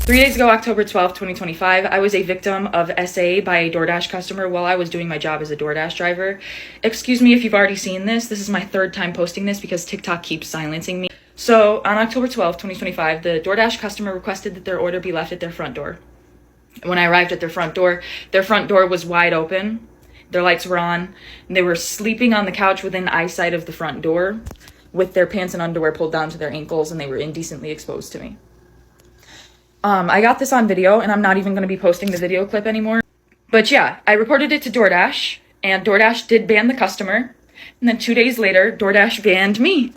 3 days ago, October 12th, 2025, I was a victim of SA by a DoorDash customer while I was doing my job as a DoorDash driver. Excuse me if you've already seen this. This is my third time posting this because TikTok keeps silencing me. So on October 12th, 2025, the DoorDash customer requested that their order be left at their front door. When I arrived at their front door was wide open. Their lights were on, and they were sleeping on the couch within eyesight of the front door with their pants and underwear pulled down to their ankles, and they were indecently exposed to me. I got this on video, and I'm not even going to be posting the video clip anymore. But yeah, I reported it to DoorDash, and DoorDash did ban the customer. And then 2 days later, DoorDash banned me,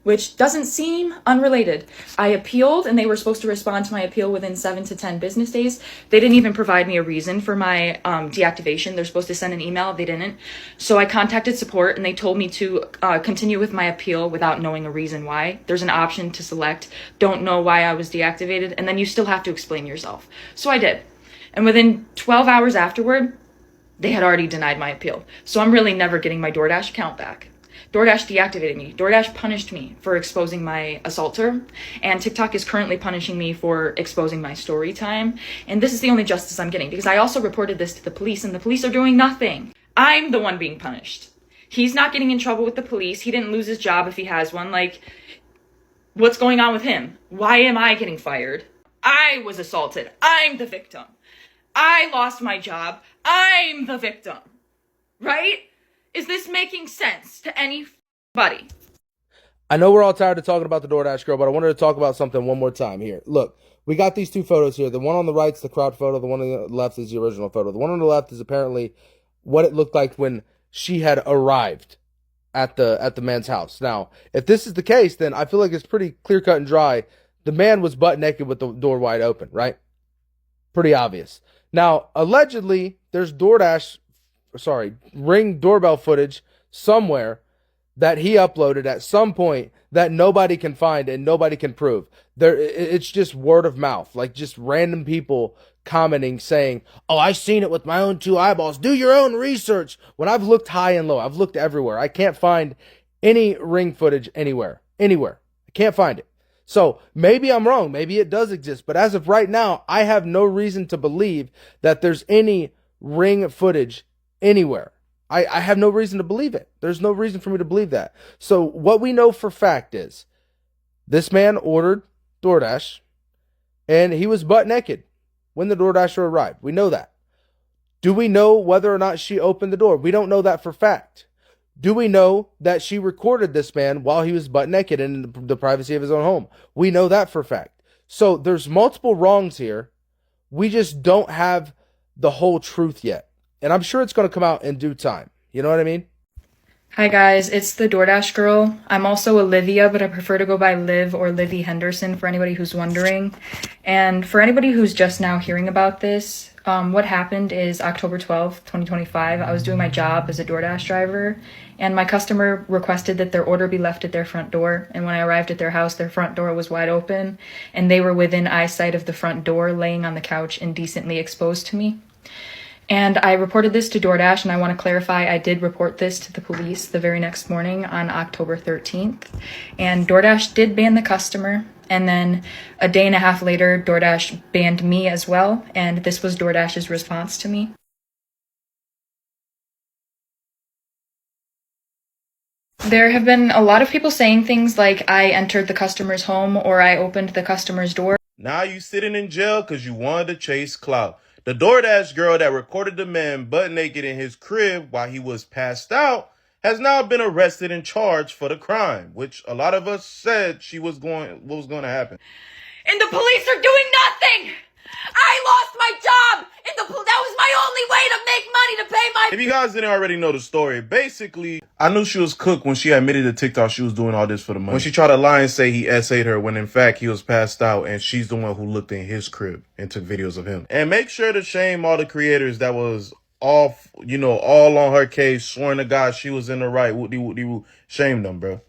which doesn't seem unrelated. I appealed, and they were supposed to respond to my appeal within 7 to 10 business days. They didn't even provide me a reason for my deactivation. They're supposed to send an email. They didn't. So I contacted support, and they told me to continue with my appeal without knowing a reason why. There's an option to select, don't know why I was deactivated, and then you still have to explain yourself. So I did. And within 12 hours afterward, they had already denied my appeal. So I'm really never getting my DoorDash account back. DoorDash deactivated me. DoorDash punished me for exposing my assaulter, and TikTok is currently punishing me for exposing my story time. And this is the only justice I'm getting because I also reported this to the police, and the police are doing nothing. I'm the one being punished. He's not getting in trouble with the police. He didn't lose his job if he has one. Like, what's going on with him? Why am I getting fired? I was assaulted. I'm the victim. I lost my job. I'm the victim. Right? Is this making sense to anybody? I know we're all tired of talking about the DoorDash girl, but I wanted to talk about something one more time here. Look, we got these two photos here. The one on the right is the crowd photo. The one on the left is the original photo. The one on the left is apparently what it looked like when she had arrived at the man's house. Now, if this is the case, then I feel like it's pretty clear cut and dry. The man was butt naked with the door wide open, right? Pretty obvious. Now, allegedly, there's Ring doorbell footage somewhere that he uploaded at some point that nobody can find and nobody can prove. It's just word of mouth, like just random people commenting saying, "Oh, I seen it with my own two eyeballs. Do your own research." When I've looked high and low, I've looked everywhere. I can't find any Ring footage anywhere. I can't find it. So maybe I'm wrong. Maybe it does exist. But as of right now, I have no reason to believe that there's any Ring footage anywhere. I have no reason to believe it. There's no reason for me to believe that. So what we know for fact is this man ordered DoorDash and he was butt naked when the DoorDasher arrived. We know that. Do we know whether or not she opened the door? We don't know that for fact. Do we know that she recorded this man while he was butt naked in the privacy of his own home? We know that for fact. So there's multiple wrongs here. We just don't have the whole truth yet. And I'm sure it's going to come out in due time. You know what I mean? Hi guys, it's the DoorDash girl. I'm also Olivia, but I prefer to go by Liv or Livy Henderson for anybody who's wondering. And for anybody who's just now hearing about this, what happened is October 12th, 2025, I was doing my job as a DoorDash driver, and my customer requested that their order be left at their front door. And when I arrived at their house, their front door was wide open, and they were within eyesight of the front door, laying on the couch indecently exposed to me. And I reported this to DoorDash, and I want to clarify, I did report this to the police the very next morning on October 13th. And DoorDash did ban the customer, and then a day and a half later, DoorDash banned me as well, and this was DoorDash's response to me. There have been a lot of people saying things like I entered the customer's home or I opened the customer's door. Now you sitting in jail because you wanted to chase clout. The DoorDash girl that recorded the man butt naked in his crib while he was passed out has now been arrested and charged for the crime, which a lot of us said what was going to happen. And the police are doing nothing! I lost my job! And that was my only way to make money to pay my... If you guys didn't already know the story, basically, I knew she was cooked when she admitted to TikTok she was doing all this for the money. When she tried to lie and say he essayed her when in fact he was passed out and she's the one who looked in his crib and took videos of him. And make sure to shame all the creators that was all on her case, swearing to God she was in the right. Shame them, bro.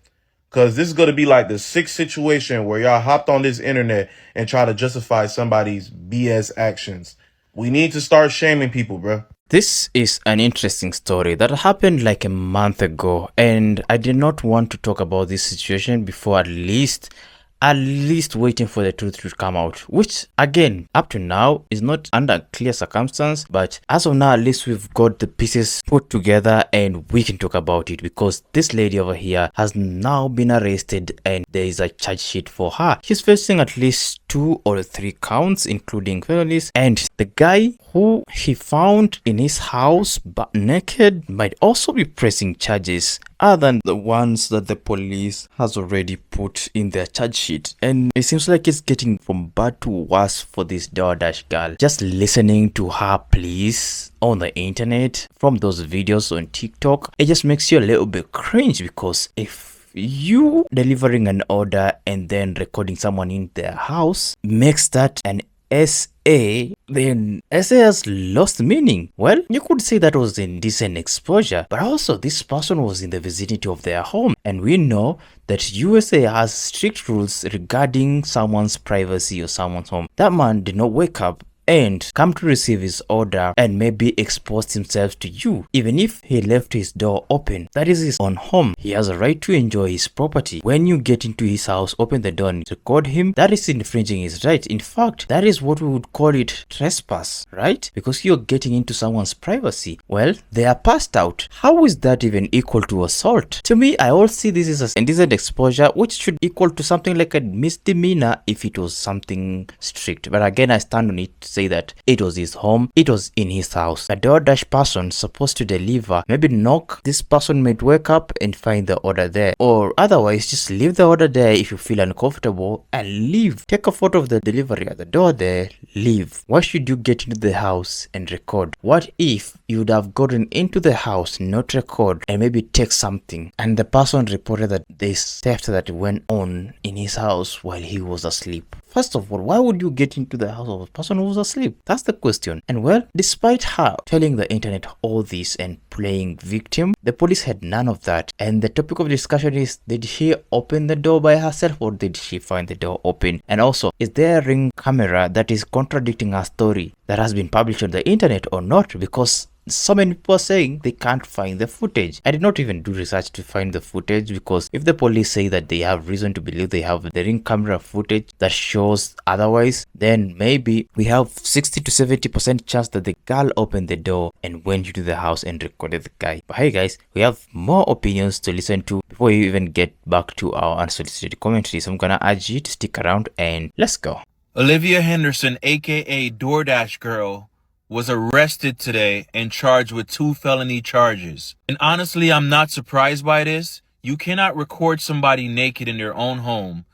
Because this is going to be like the sixth situation where y'all hopped on this internet and try to justify somebody's BS actions. We need to start shaming people, bro. This is an interesting story that happened like a month ago, and I did not want to talk about this situation before at least at least waiting for the truth to come out, which again, up to now, is not under clear circumstance. But as of now, at least we've got the pieces put together and we can talk about it, because this lady over here has now been arrested and there is a charge sheet for her. She's facing at least 2 or 3 counts, including felonies, and the guy who he found in his house butt naked might also be pressing charges other than the ones that the police has already put in their charge sheet. And it seems like it's getting from bad to worse for this DoorDash girl. Just listening to her pleas on the internet from those videos on TikTok, it just makes you a little bit cringe, because if you delivering an order and then recording someone in their house makes that an SA, then SA has lost meaning. Well, you could say that was indecent exposure, but also this person was in the vicinity of their home, and we know that USA has strict rules regarding someone's privacy or someone's home. That man did not wake up and come to receive his order and maybe exposed himself to you. Even if he left his door open, that is his own home. He has a right to enjoy his property. When you get into his house, open the door and record him, that is infringing his right. In fact, that is what we would call it trespass, right? Because you're getting into someone's privacy. Well, they are passed out. How is that even equal to assault? To me, I also see this as indecent exposure, which should equal to something like a misdemeanor if it was something strict. But again, I stand on it to say that it was his home, it was in his house. A DoorDash person supposed to deliver, maybe knock, this person might wake up and find the order there, or otherwise just leave the order there if you feel uncomfortable and leave. Take a photo of the delivery at the door there, leave. Why should you get into the house and record? What if you would have gotten into the house, not record, and maybe take something, and the person reported that there's theft that went on in his house while he was asleep? First of all, why would you get into the house of a person who was asleep? That's the question. And well, despite her telling the internet all this and playing victim, the police had none of that. And the topic of discussion is, did she open the door by herself or did she find the door open? And also, is there a ring camera that is contradicting her story that has been published on the internet or not? Because so many people are saying they can't find the footage. I did not even do research to find the footage, because if the police say that they have reason to believe they have the ring camera footage that shows otherwise, then maybe we have 60 to 70% chance that the girl opened the door and went into the house and recorded the guy. But hey guys, we have more opinions to listen to before we even get back to our unsolicited commentary. So I'm gonna urge you to stick around and let's go. Olivia Henderson, aka DoorDash Girl, was arrested today and charged with 2 felony charges. And honestly, I'm not surprised by this. You cannot record somebody naked in their own home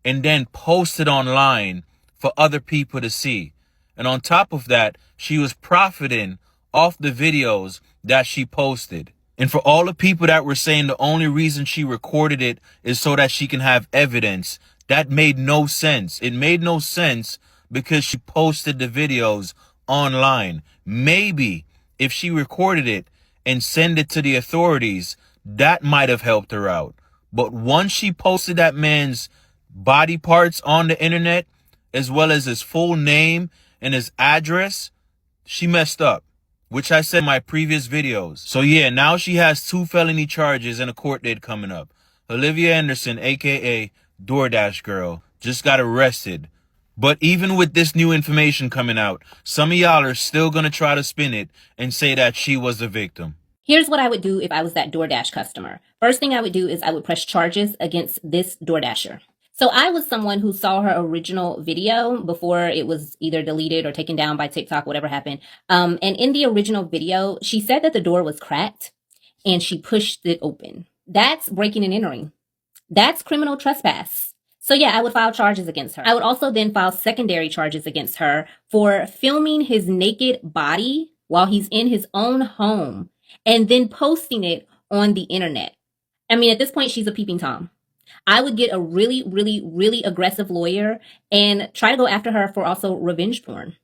and then post it online for other people to see. And on top of that, she was profiting off the videos that she posted. And for all the people that were saying the only reason she recorded it is so that she can have evidence, that made no sense. It made no sense because she posted the videos online. Maybe if she recorded it and sent it to the authorities, that might have helped her out. But once she posted that man's body parts on the internet, as well as his full name and his address, she messed up, which I said in my previous videos. So yeah, now she has 2 felony charges and a court date coming up. Olivia Anderson, aka DoorDash Girl, just got arrested. But even with this new information coming out, some of y'all are still going to try to spin it and say that she was the victim. Here's what I would do if I was that DoorDash customer. First thing I would do is I would press charges against this DoorDasher. So I was someone who saw her original video before it was either deleted or taken down by TikTok, whatever happened. And in the original video, she said that the door was cracked and she pushed it open. That's breaking and entering. That's criminal trespass. So yeah, I would file charges against her. I would also then file secondary charges against her for filming his naked body while he's in his own home and then posting it on the internet. I mean, at this point, she's a peeping Tom. I would get a really, really, really aggressive lawyer and try to go after her for also revenge porn.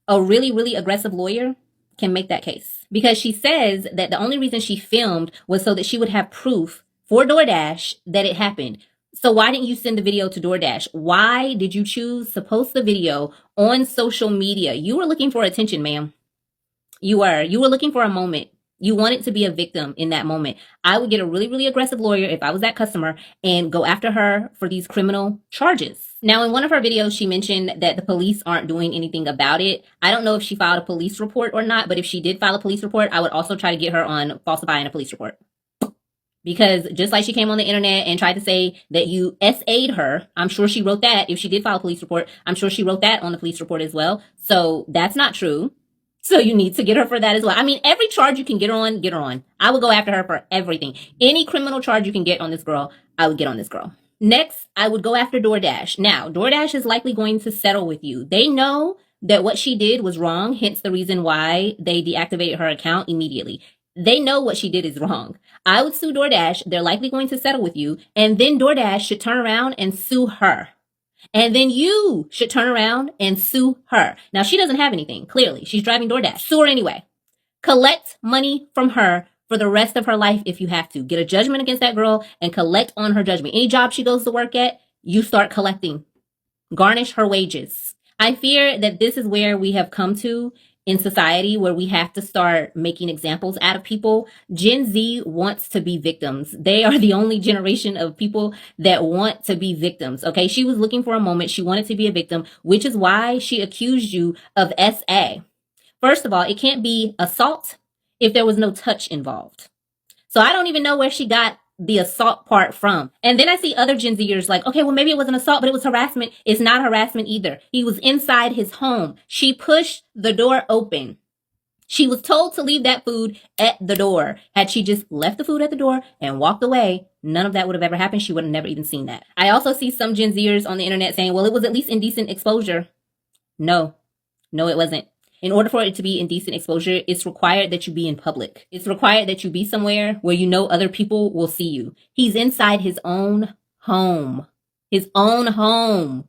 A really, really aggressive lawyer can make that case because she says that the only reason she filmed was so that she would have proof for DoorDash that it happened. So why didn't you send the video to DoorDash? Why did you choose to post the video on social media? You were looking for attention, ma'am. You were looking for a moment. You want it to be a victim in that moment. I would get a really, really aggressive lawyer if I was that customer and go after her for these criminal charges. Now, in one of her videos, she mentioned that the police aren't doing anything about it. I don't know if she filed a police report or not, but if she did file a police report, I would also try to get her on falsifying a police report. Because just like she came on the internet and tried to say that you SA'd her, I'm sure she wrote that. If she did file a police report, I'm sure she wrote that on the police report as well. So that's not true. So you need to get her for that as well. I mean, every charge you can get her on, get her on. I would go after her for everything. Any criminal charge you can get on this girl, I would get on this girl. Next, I would go after DoorDash. Now, DoorDash is likely going to settle with you. They know that what she did was wrong, hence the reason why they deactivated her account immediately. They know what she did is wrong. I would sue DoorDash. They're likely going to settle with you. And then DoorDash should turn around and sue her. And then you should turn around and sue her. Now, she doesn't have anything. Clearly, she's driving DoorDash. Sue her anyway. Collect money from her for the rest of her life if you have to. Get a judgment against that girl and collect on her judgment. Any job she goes to work at, you start collecting. Garnish her wages. I fear that this is where we have come to in society, where we have to start making examples out of people. Gen Z wants to be victims. They are the only generation of people that want to be victims. Okay. She was looking for a moment. She wanted to be a victim, which is why she accused you of SA. First of all, it can't be assault if there was no touch involved. So I don't even know where she got the assault part from. And then I see other Gen Zers like, okay, well, maybe it was an assault, but it was harassment. It's not harassment either. He was inside his home. She pushed the door open. She was told to leave that food at the door. Had she just left the food at the door and walked away, none of that would have ever happened. She would have never even seen that. I also see some Gen Zers on the internet saying, well, it was at least indecent exposure. No, it wasn't. In order for it to be indecent exposure, it's required that you be in public. It's required that you be somewhere where you know other people will see you. He's inside his own home. His own home.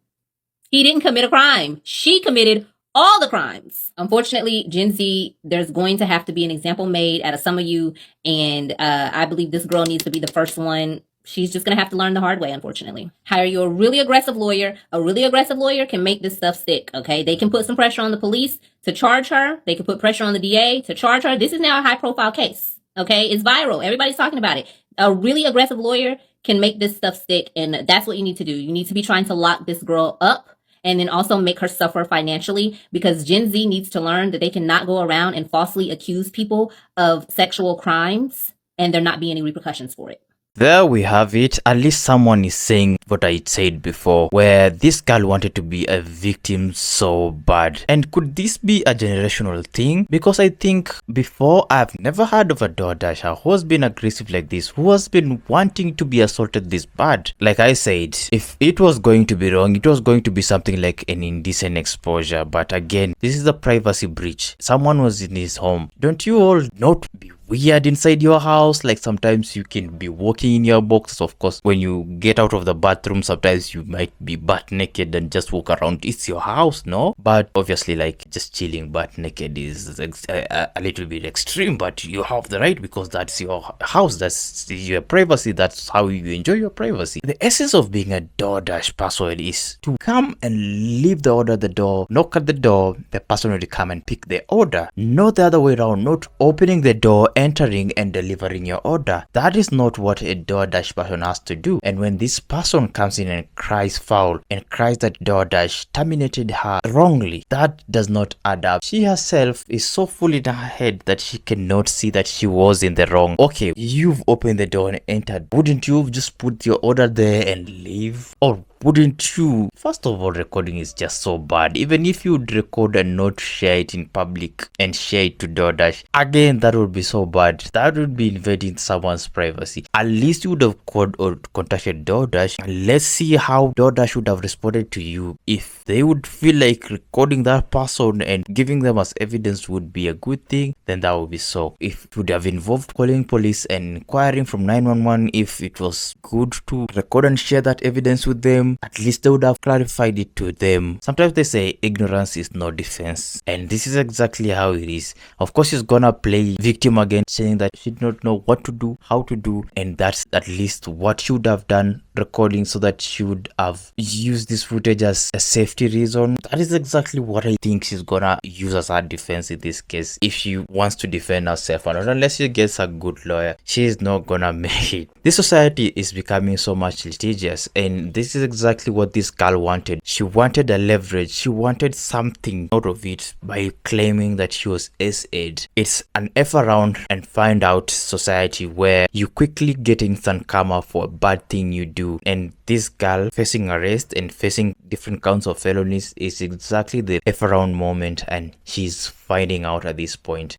He didn't commit a crime. She committed all the crimes. Unfortunately, Gen Z, there's going to have to be an example made out of some of you. And I believe this girl needs to be the first one. She's just going to have to learn the hard way, unfortunately. Hire you a really aggressive lawyer. A really aggressive lawyer can make this stuff stick, okay? They can put some pressure on the police to charge her. They can put pressure on the DA to charge her. This is now a high-profile case, okay? It's viral. Everybody's talking about it. A really aggressive lawyer can make this stuff stick, and that's what you need to do. You need to be trying to lock this girl up and then also make her suffer financially, because Gen Z needs to learn that they cannot go around and falsely accuse people of sexual crimes and there not be any repercussions for it. There we have it. At least someone is saying what I said before, where this girl wanted to be a victim so bad. And could this be a generational thing? Because I think before, I've never heard of a DoorDasher who has been aggressive like this, who has been wanting to be assaulted this bad. Like I said, if it was going to be wrong, it was going to be something like an indecent exposure. But again, this is a privacy breach. Someone was in his home. Don't you all not be weird inside your house? Like sometimes you can be walking in your boxes. Of course, when you get out of the bathroom, sometimes you might be butt naked and just walk around. It's your house, no? But obviously, like just chilling butt naked is a little bit extreme, but you have the right because that's your house, that's your privacy, that's how you enjoy your privacy. The essence of being a DoorDash person is to come and leave the order at the door, knock at the door, the person will come and pick the order, not the other way around, not opening the door, entering and delivering your order. That is not what a DoorDash person has to do. And when this person comes in and cries foul and cries that DoorDash terminated her wrongly, that does not add up. She herself is so full in her head that she cannot see that she was in the wrong. Okay, you've opened the door and entered. Wouldn't you just put your order there and leave? Or wouldn't you? First of all, recording is just so bad. Even if you'd record and not share it in public and share it to DoorDash, again, that would be so bad. That would be invading someone's privacy. At least you would have called or contacted DoorDash. And let's see how DoorDash would have responded to you. If they would feel like recording that person and giving them as evidence would be a good thing, then that would be so. If it would have involved calling police and inquiring from 911 if it was good to record and share that evidence with them, them, at least they would have clarified it to them. Sometimes they say ignorance is no defense, and this is exactly how it is. Of course, she's gonna play victim again, saying that she did not know what to do, how to do, and that's at least what she would have done, recording, so that she would have used this footage as a safety reason. That is exactly what I think she's gonna use as her defense in this case. If she wants to defend herself, and unless she gets a good lawyer, she is not gonna make it. This society is becoming so much litigious, and this is exactly what this girl wanted. She wanted a leverage. She wanted something out of it by claiming that she was SA'd. It's an F around and find out society where you quickly get instant karma for a bad thing you do. And this girl facing arrest and facing different counts of felonies is exactly the F around moment, and she's finding out at this point.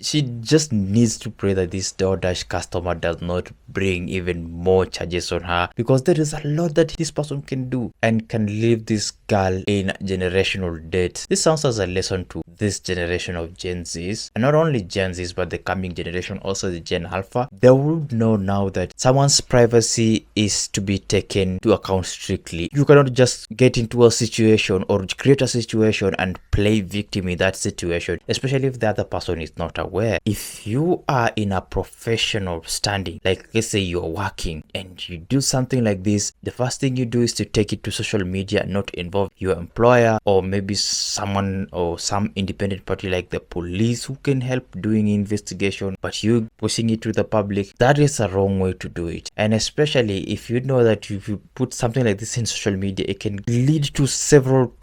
She just needs to pray that this DoorDash customer does not bring even more charges on her, because there is a lot that this person can do and can leave this girl in generational debt. This sounds as a lesson to this generation of Gen Zs, and not only Gen Zs but the coming generation, also the Gen Alpha. They would know now that someone's privacy is to be taken to account strictly. You cannot just get into a situation or create a situation and play victim in that situation, especially if the other person is not aware. If you are in a professional standing, like let's say you're working and you do something like this, the first thing you do is to take it to social media and not involve your employer or maybe someone or some independent party like the police who can help doing investigation, but you pushing it to the public. That is a wrong way to do it. And especially if you know that if you put something like this in social media, it can lead to several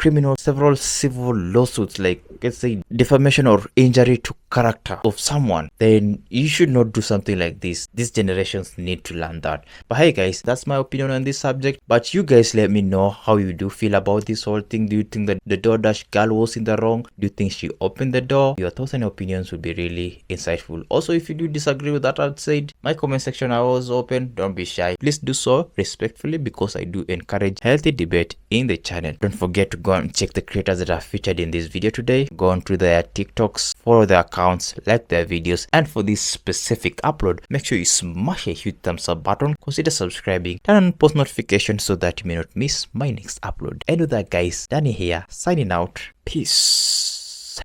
civil lawsuits, like let's say defamation or injury to character of someone, then you should not do something like this. These generations need to learn that. But hey guys, that's my opinion on this subject. But you guys let me know how you do feel about this whole thing. Do you think that the DoorDash girl was in the wrong? Do you think she opened the door? Your thoughts and opinions would be really insightful. Also, if you do disagree with that I'd said, my comment section are always open. Don't be shy. Please do so respectfully, because I do encourage healthy debate in the channel. Don't forget to go and check the creators that are featured in this video today. Go on to their TikToks, follow their accounts, like their videos, and for this specific upload, make sure you smash a huge thumbs up button, consider subscribing, turn on post notifications so that you may not miss my next upload. And with that guys, Danny here, signing out. Peace.